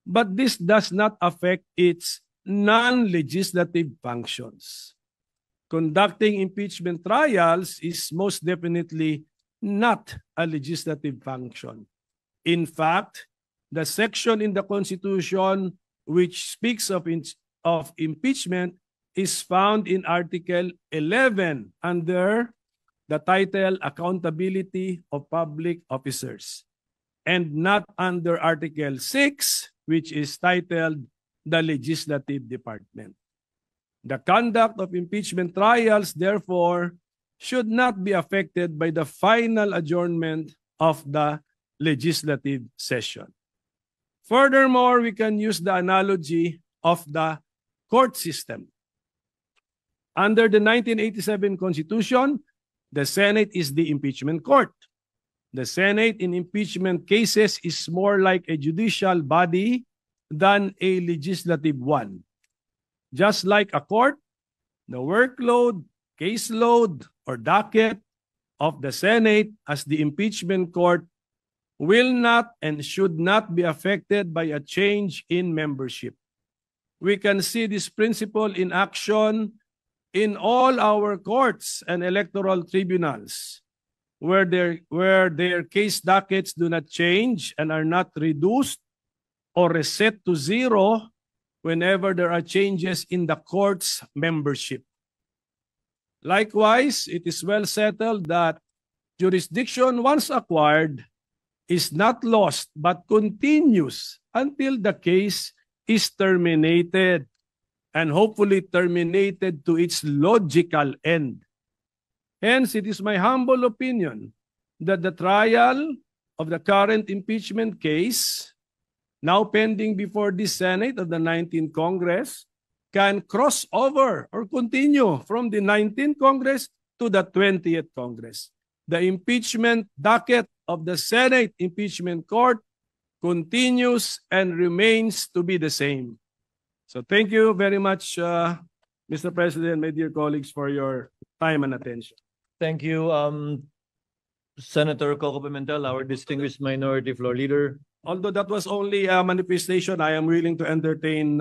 but this does not affect its non-legislative functions. Conducting impeachment trials is most definitely not a legislative function. In fact, the section in the Constitution which speaks of impeachment is found in Article 11 under the title Accountability of Public Officers, and not under Article 6, which is titled the Legislative Department. The conduct of impeachment trials, therefore, should not be affected by the final adjournment of the legislative session. Furthermore, we can use the analogy of the court system. Under the 1987 Constitution, the Senate is the impeachment court. The Senate in impeachment cases is more like a judicial body than a legislative one. Just like a court, the workload, caseload, or docket of the Senate as the impeachment court will not and should not be affected by a change in membership. We can see this principle in action in all our courts and electoral tribunals, where their case dockets do not change and are not reduced or reset to zero whenever there are changes in the court's membership. Likewise, it is well settled that jurisdiction once acquired is not lost but continues until the case is terminated, and hopefully terminated to its logical end. Hence, it is my humble opinion that the trial of the current impeachment case, now pending before the Senate of the 19th Congress, can cross over or continue from the 19th Congress to the 20th Congress. The impeachment docket of the Senate Impeachment Court continues and remains to be the same. So thank you very much, Mr. President, my dear colleagues, for your time and attention. Thank you, Senator Coco Pimentel, our distinguished Minority Floor Leader. Although that was only a manifestation, I am willing to entertain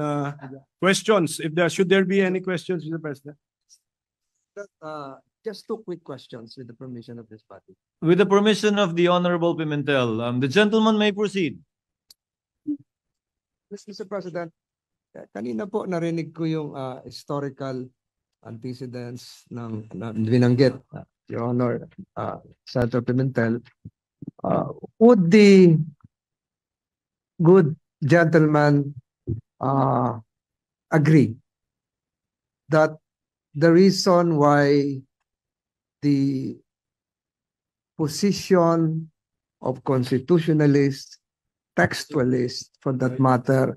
questions. Should there be any questions, Mr. President? Just two quick questions with the permission of this body. With the permission of the Honorable Pimentel, the gentleman may proceed. Mr. President, kanina po narinig ko yung historical antecedents ng binanggit, Your Honor, Senator Pimentel. Would the good gentleman agree that the reason why the position of constitutionalists, textualists for that matter,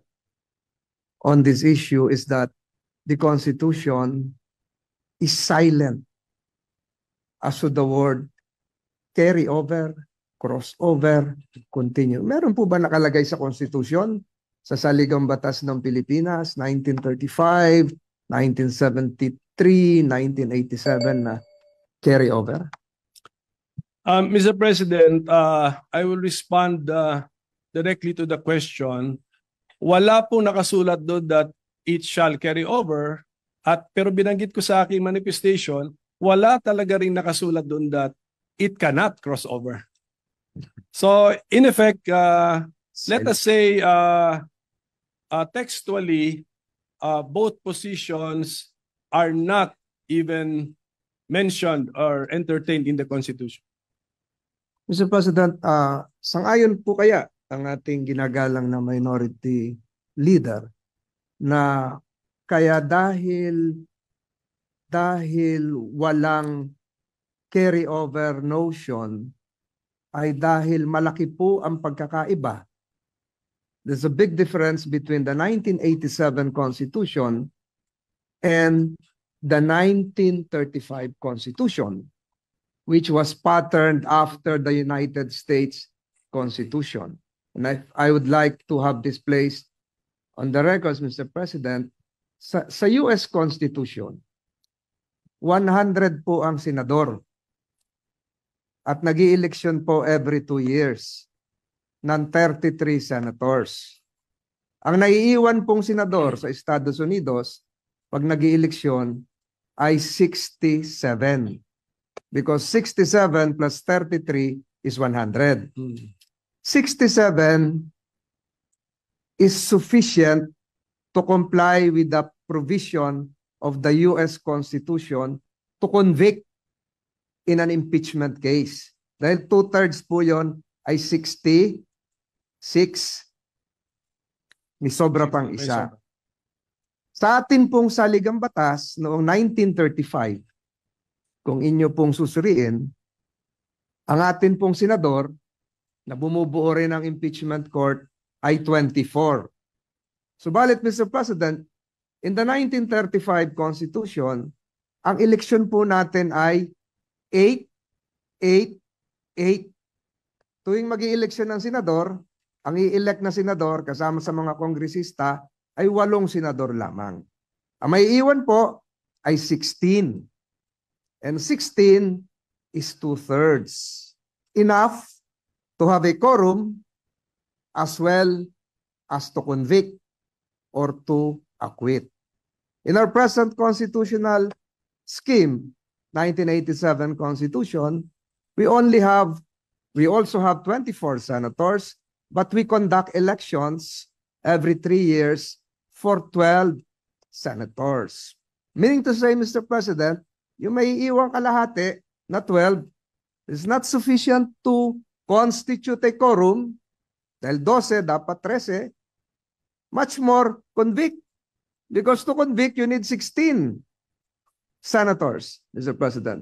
on this issue is that the Constitution is silent as to the word carry over, crossover, continue. Meron po ba nakalagay sa Constitution, sa Saligang Batas ng Pilipinas, 1935, 1973, 1987 na carry over? Mr. President, I will respond directly to the question. Wala pong nakasulat doon that it shall carry over, pero binanggit ko sa aking manifestation, wala talaga rin nakasulat doon that it cannot cross over. So in effect, let us say textually, both positions are not even mentioned or entertained in the Constitution. Mr. President, sang-ayon po kaya ang ating ginagalang na minority leader na kaya dahil walang carry over notion ay dahil malaki po ang pagkakaiba. There's a big difference between the 1987 Constitution and the 1935 Constitution, which was patterned after the United States Constitution. And I would like to have this placed on the records, Mr. President. Sa US Constitution, 100 po ang senador at nag-i-election po every 2 years ng 33 senators. Ang naiiwan pong senador sa Estados Unidos pag nag-ieleksyon ay 67. Because 67 plus 33 is 100. 67 is sufficient to comply with the provision of the US Constitution to convict in an impeachment case. Dahil 2/3 po yun ay 66. May sobra pang isa. Sa atin pong saligang batas noong 1935, kung inyo pong susuriin, ang atin pong senador na bumubuo rin ng impeachment court ay 24. Subalit, Mr. President, in the 1935 Constitution, ang eleksyon po natin ay 8, 8, 8. Tuwing mag-i-eleksyon ng senador, ang i-elect na senador kasama sa mga kongresista ay 8 senador lamang. Ang may iwan po ay 16. And 16 is 2/3. Enough to have a quorum as well as to convict or to acquit. In our present constitutional scheme, 1987 Constitution, we also have 24 senators, but we conduct elections every 3 years for 12 senators. Meaning to say, Mr. President, yung may iwang kalahati na 12 is not sufficient to constitute a quorum, dahil 12, dapat 13, much more convict. Because to convict, you need 16 senators, Mr. President.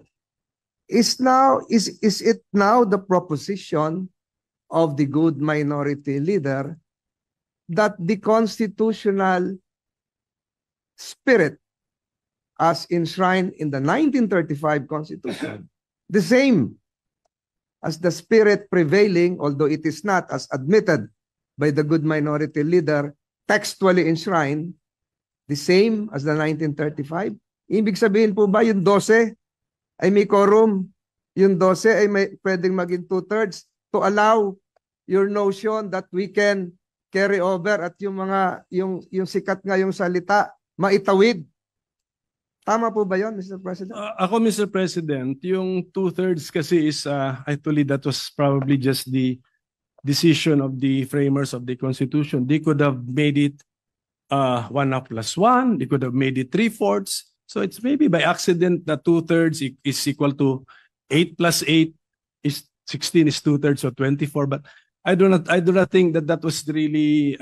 Is it now the proposition of the good minority leader that the constitutional spirit as enshrined in the 1935 Constitution, the same as the spirit prevailing, although it is not as admitted by the good minority leader, textually enshrined, the same as the 1935? Ibig sabihin po ba yung 12 ay may quorum? Yung 12 ay may pwedeng maging 2/3 to allow your notion that we can carry over at yung mga yung sikat nga yung salita maitawid. Tama po ba yun, Mr. President? Ako, Mr. President, yung 2/3 kasi is actually that was probably just the decision of the framers of the Constitution. They could have made it 1+1. They could have made it 3/4. So it's maybe by accident that 2/3 is equal to 8 + 8 is 16 is 2/3 of 24. But I do not think that was really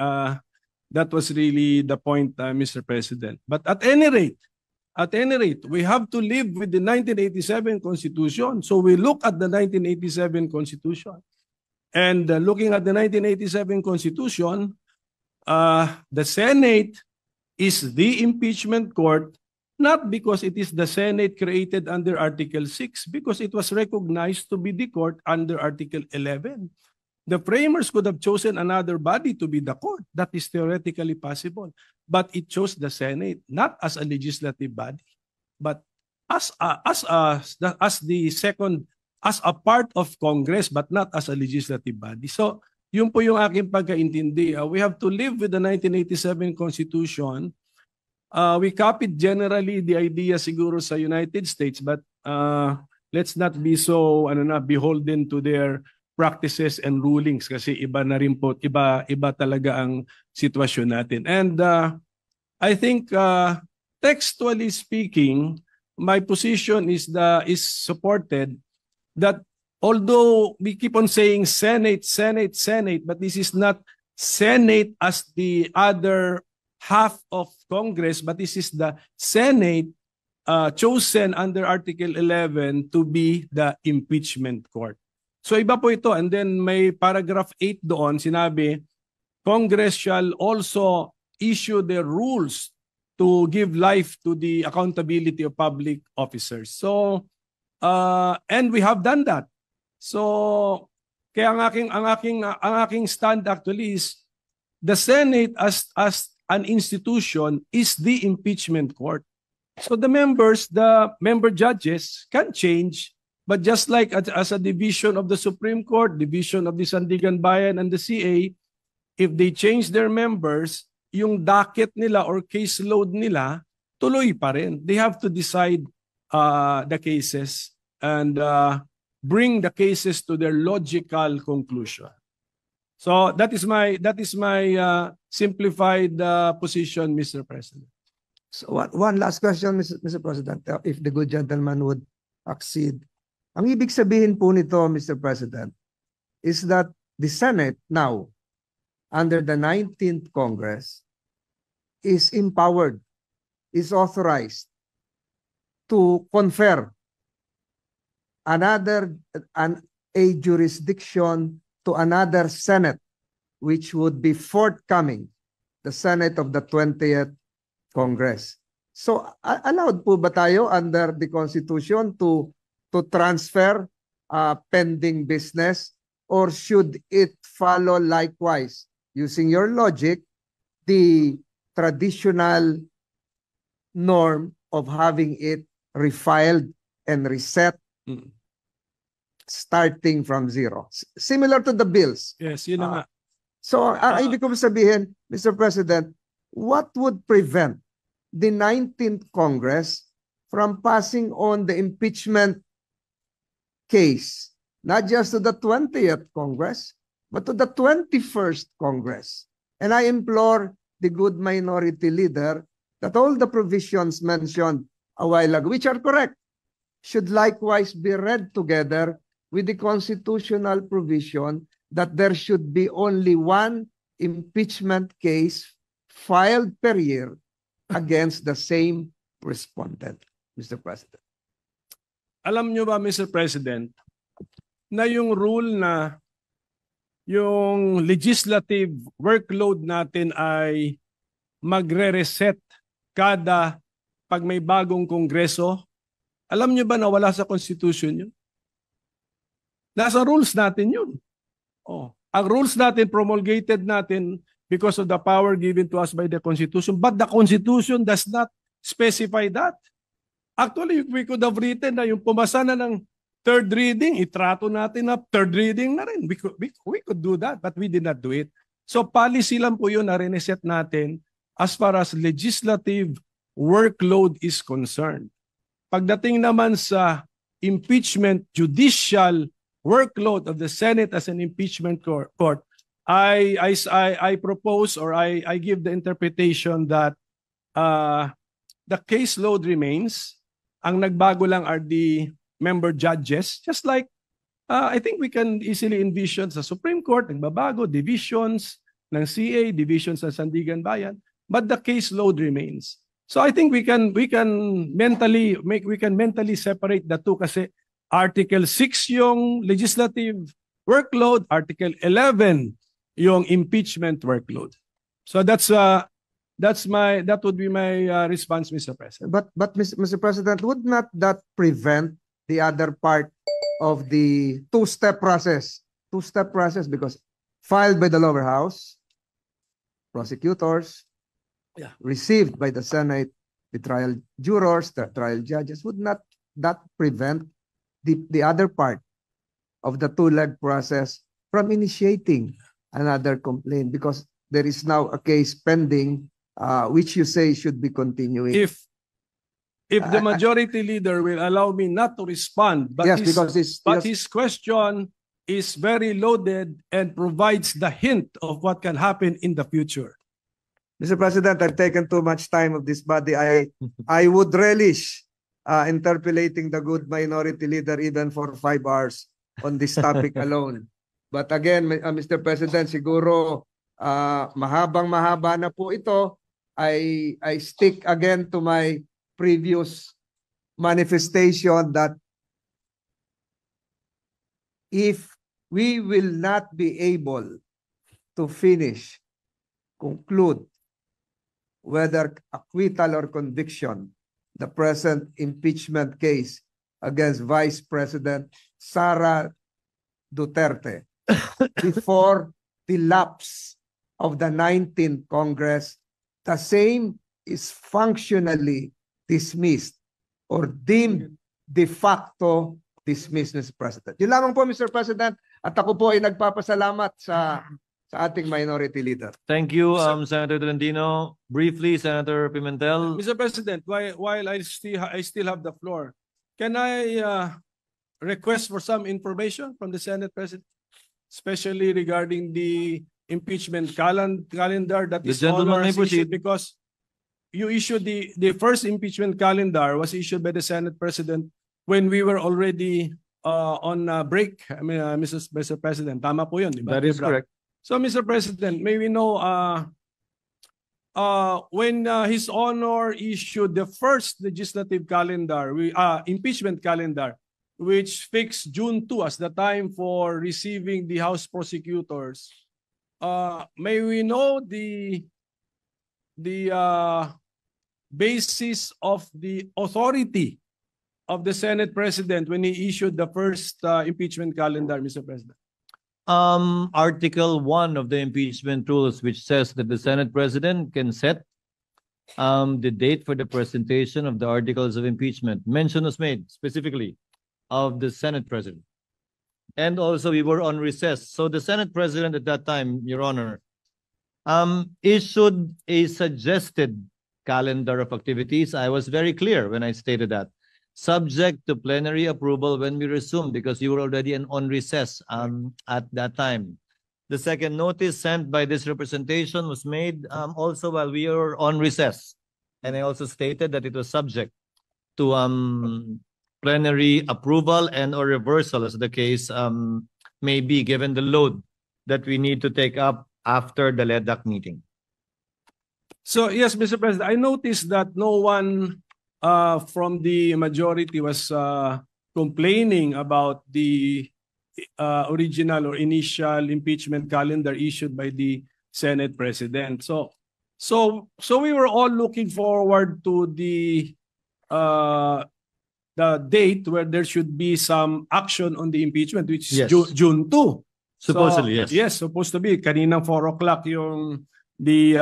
the point, Mr. President. But at any rate, we have to live with the 1987 Constitution. So we look at the 1987 Constitution. And looking at the 1987 Constitution, the Senate is the impeachment court, not because it is the Senate created under Article 6, because it was recognized to be the court under Article 11. The framers could have chosen another body to be the court. That is theoretically possible. But it chose the Senate, not as a legislative body, but as a part of Congress, but not as a legislative body. So, yun po yung aking pagkaintindi. We have to live with the 1987 Constitution. We copied generally the idea siguro sa United States, but let's not be so beholden to their practices and rulings kasi iba na rin po, iba talaga ang sitwasyon natin. And I think textually speaking, my position is supported that although we keep on saying Senate, but this is not Senate as the other half of Congress, but this is the Senate chosen under Article 11 to be the impeachment court. So iba po ito. And then may paragraph 8 doon, sinabi, Congress shall also issue their rules to give life to the accountability of public officers. So, and we have done that. So, kaya ang aking stand actually is the Senate as an institution is the impeachment court. So the member judges can change, but just like as a division of the Supreme Court, division of the Sandigan Bayan and the CA, if they change their members, yung docket nila or caseload nila tuloy pa rin. They have to decide the cases and bring the cases to their logical conclusion. So that is my simplified position, Mr. President. So one last question, Mr. President, if the good gentleman would accede. Ang ibig sabihin po nito, Mr. President, is that the Senate now, under the 19th Congress, is empowered, is authorized to confer a jurisdiction to another Senate, which would be forthcoming, the Senate of the 20th Congress. So, allowed po ba tayo under the Constitution to transfer pending business, or should it follow likewise, using your logic, the traditional norm of having it refiled and reset starting from zero? Similar to the bills. Yes, yun na nga. So, ang ibig ko sabihin, Mr. President, what would prevent the 19th Congress from passing on the impeachment case, not just to the 20th Congress, but to the 21st Congress? And I implore the good minority leader that all the provisions mentioned a while ago, which are correct, should likewise be read together with the constitutional provision that there should be only one impeachment case filed per year against the same respondent, Mr. President. Alam nyo ba, Mr. President, na yung rule na yung legislative workload natin ay magre-reset kada pag may bagong kongreso? Alam nyo ba na wala sa Constitution yun? Nasa rules natin yun. Oh. Ang rules natin, promulgated natin because of the power given to us by the Constitution. But the Constitution does not specify that. Actually, we could have written na yung pumasa na ng third reading, itrato natin na third reading na rin. We could do that, but we did not do it. So policy lang po yun na reset natin as far as legislative workload is concerned. Pagdating naman sa impeachment judicial workload of the Senate as an impeachment court, I propose, or I give the interpretation that the caseload remains. Ang nagbago lang are the member judges. Just like I think we can easily envision sa Supreme Court, nagbabago, divisions ng CA, divisions ng Sandigan Bayan, but the caseload remains. So I think we can mentally separate the two, kasi Article 6 yung legislative workload, Article 11 yung impeachment workload. So that would be my response, Mr. President. But Mr. President, would not that prevent the other part of the two-step process? Two-step process, because filed by the lower house, prosecutors, received by the Senate, the trial jurors, the trial judges. Would not that prevent the other part of the two-leg process from initiating another complaint, because there is now a case pending which you say should be continuing? If the majority leader will allow me not to respond, but yes, because his question is very loaded and provides the hint of what can happen in the future. Mr. President, I've taken too much time of this body. I would relish interpolating the good minority leader even for 5 hours on this topic alone. But again, Mr. President, siguro mahabang-mahaba na po ito. I stick again to my previous manifestation that if we will not be able to conclude whether acquittal or conviction, the present impeachment case against Vice President Sara Duterte before the lapse of the 19th Congress, the same is functionally dismissed or deemed de facto dismissed, Mr. President. Yun lamang po, Mr. President, at ako po ay nagpapasalamat sa sa ating minority leader. Thank you, Senator Tolentino. Briefly, Senator Pimentel. Mr. President, while I still have the floor, can I request for some information from the Senate President, especially regarding the impeachment calendar that The is gentleman may issued, proceed. because you issued the first impeachment calendar was issued by the Senate President when we were already on break. I mean, Mr. President, tama po yun, di ba? That is Debra? correct. So, Mr. President, may we know when His Honor issued the first legislative calendar, impeachment calendar, which fixed June 2 as the time for receiving the House prosecutors, may we know the basis of the authority of the Senate President when he issued the first impeachment calendar, Mr. President? Article 1 of the impeachment rules, which says that the Senate President can set the date for the presentation of the articles of impeachment. Mention was made specifically of the Senate President. And also we were on recess. So the Senate President at that time, Your Honor, issued a suggested calendar of activities. I was very clear when I stated that. Subject to plenary approval when we resume, because you were already on recess at that time. The second notice sent by this representation was made also while we were on recess. And I also stated that it was subject to plenary approval and or reversal, as the case may be, given the load that we need to take up after the LEDAC meeting. So, yes, Mr. President, I noticed that no one from the majority was complaining about the original or initial impeachment calendar issued by the Senate President. So we were all looking forward to the date where there should be some action on the impeachment, which is Yes. June 2. Supposedly, So, yes. Yes, supposed to be. Kaninang 4 o'clock yung the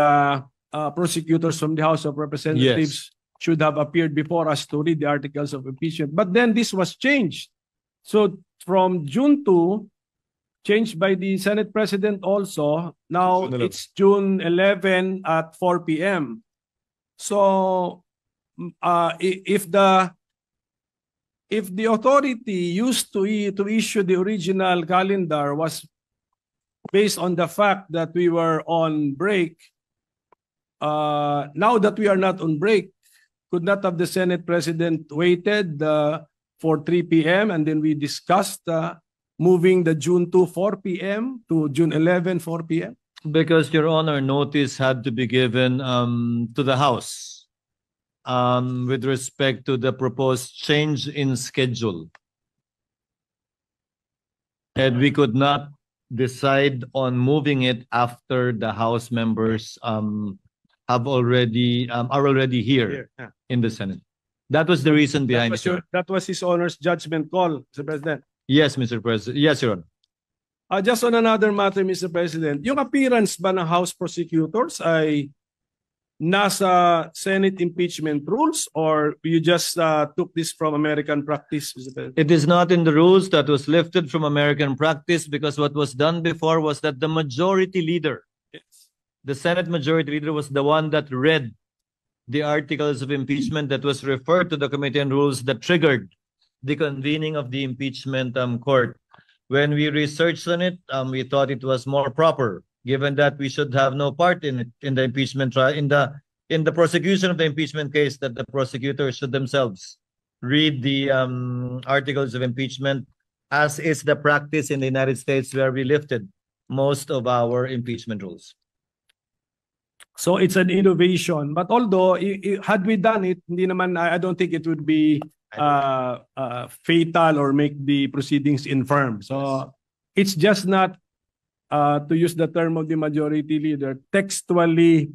prosecutors from the House of Representatives should have appeared before us to read the articles of impeachment. But then this was changed. So from June 2, changed by the Senate President also, now June 11. it's June 11 at 4 p.m. So if the authority used to issue the original calendar was based on the fact that we were on break, now that we are not on break, could not have the Senate President waited for 3 p.m. and then we discussed moving the June 2 4 p.m. to June 11 4 p.m.? Because, Your Honor, notice had to be given to the House with respect to the proposed change in schedule. And we could not decide on moving it after the House members are already here Yeah. in the Senate. That was the reason behind it. Your- That was His Honor's judgment call, Mr. President. Yes, Mr. President. Yes, Your Honor. Just on another matter, Mr. President, yung appearance ba ng House prosecutors ay nasa Senate impeachment rules or you just took this from American practice, Mr. President? It is not in the rules. That was lifted from American practice, because what was done before was that the majority leader, Yes. the Senate majority leader, was the one that read the articles of impeachment that was referred to the Committee on Rules that triggered the convening of the impeachment court. When we researched on it, we thought it was more proper, given that we should have no part in it, in the impeachment trial, in the prosecution of the impeachment case, that the prosecutors should themselves read the articles of impeachment, as is the practice in the United States, where we lifted most of our impeachment rules. So it's an innovation. But although had we done it, hindi naman, I don't think it would be fatal or make the proceedings infirm. So it's just not, to use the term of the majority leader, textually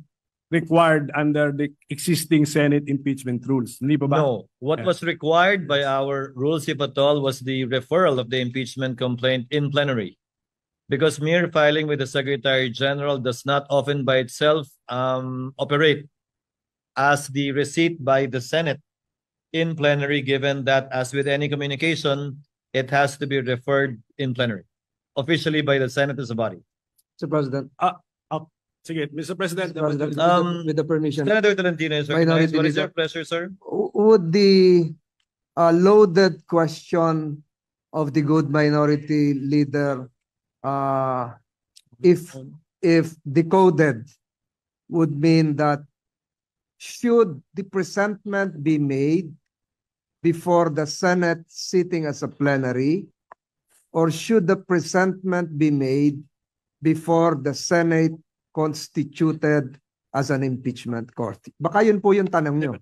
required under the existing Senate impeachment rules. Hindi pa ba? No, what was required by our rules, if at all, was the referral of the impeachment complaint in plenary. Because mere filing with the Secretary General does not often by itself operate as the receipt by the Senate in plenary, given that, as with any communication, it has to be referred in plenary, officially by the Senate as a body. Mr. President. Sige, Mr. President. Mr. President, with the permission. Senator Tolentino is Minority recognized. What is Leader. your pleasure, sir? Would the loaded question of the good minority leader, if decoded, would mean that should the presentment be made before the Senate sitting as a plenary, or should the presentment be made before the Senate constituted as an impeachment court? Baka yun po yung tanong nyo.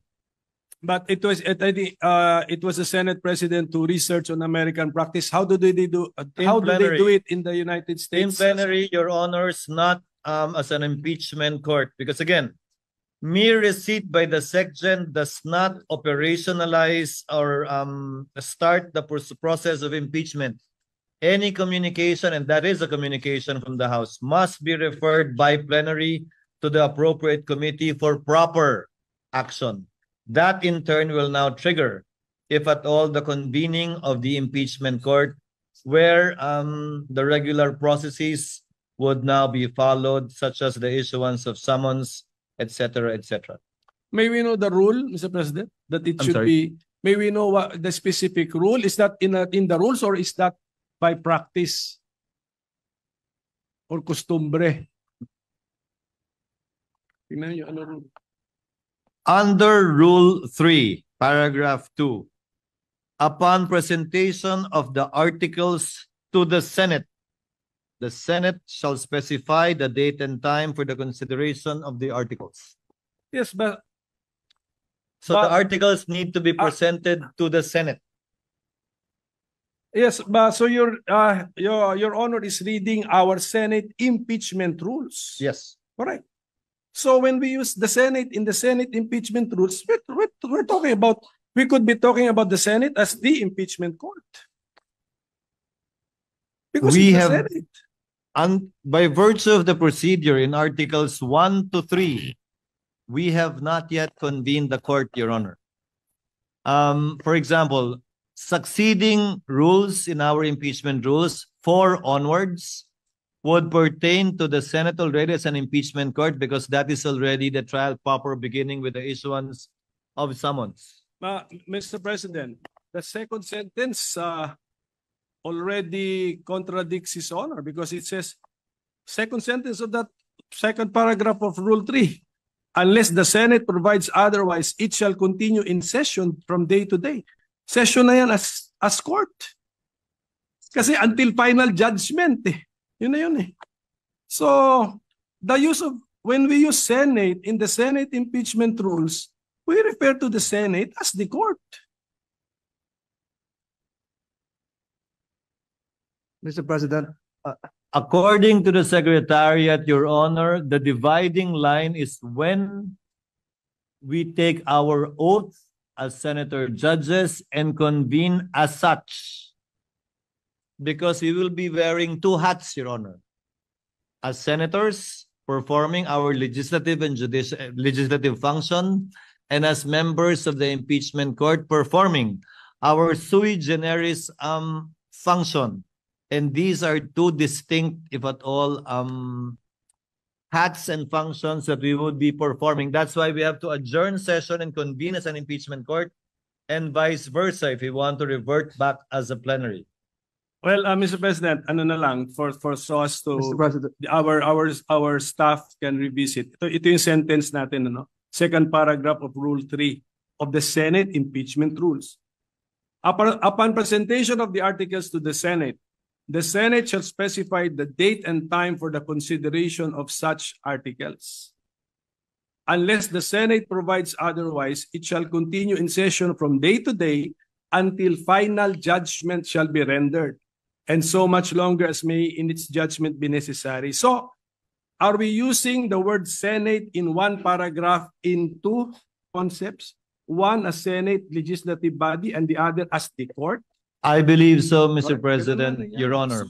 But it was the Senate President to research on American practice. How do they do it in the United In States? plenary, Your Honors, not as an impeachment court. Because again, mere receipt by the SecGen does not operationalize or start the process of impeachment. Any communication, and that is a communication from the House, must be referred by plenary to the appropriate committee for proper action. That in turn will now trigger, if at all, the convening of the impeachment court, where the regular processes would now be followed, such as the issuance of summons, etc., etc. May we know the rule, Mr. President, that it I'm should sorry? be? May we know what the specific rule is? That in the rules, or is that by practice or costumbre? Tingnan niyo ano rule. Under Rule 3, Paragraph 2, upon presentation of the articles to the Senate shall specify the date and time for the consideration of the articles. Yes, but So the articles need to be presented to the Senate. yes, but so your Honor is reading our Senate impeachment rules. Yes. Correct. So when we use the Senate in the Senate impeachment rules, we're talking about, we could be talking about the Senate as the impeachment court. Because We it's the have- Senate. And by virtue of the procedure in Articles 1 to 3, we have not yet convened the court, Your Honor. For example, succeeding rules in our impeachment rules, 4 onwards, would pertain to the Senate already as an impeachment court, because that is already the trial proper, beginning with the issuance of summons. Mr. President, the second sentence already contradicts His Honor, because it says, second sentence of that second paragraph of Rule 3, unless the Senate provides otherwise, it shall continue in session from day to day. Session na yan as court. Kasi until final judgment eh. Yun na yun eh. So, the use of, when we use Senate in the Senate impeachment rules, we refer to the Senate as the court. Mr. President, According to the Secretariat, Your Honor, the dividing line is when we take our oath as senator judges and convene as such. Because we will be wearing 2 hats, Your Honor. As senators, performing our legislative and legislative function, and as members of the impeachment court, performing our sui generis function. And these are 2 distinct, if at all, hats and functions that we would be performing. That's why we have to adjourn session and convene as an impeachment court, and vice versa if we want to revert back as a plenary. Well, Mr. President, ano na lang, for so as to Mr. President, our staff can revisit. Ito yung sentence natin, ano? Second paragraph of Rule 3 of the Senate impeachment rules. Upon presentation of the articles to the Senate shall specify the date and time for the consideration of such articles. Unless the Senate provides otherwise, it shall continue in session from day to day until final judgment shall be rendered, and so much longer as may in its judgment be necessary. So, are we using the word Senate in one paragraph in 2 concepts? One as Senate legislative body and the other as the court? I believe so, Mr. Correct. President, Your Honor.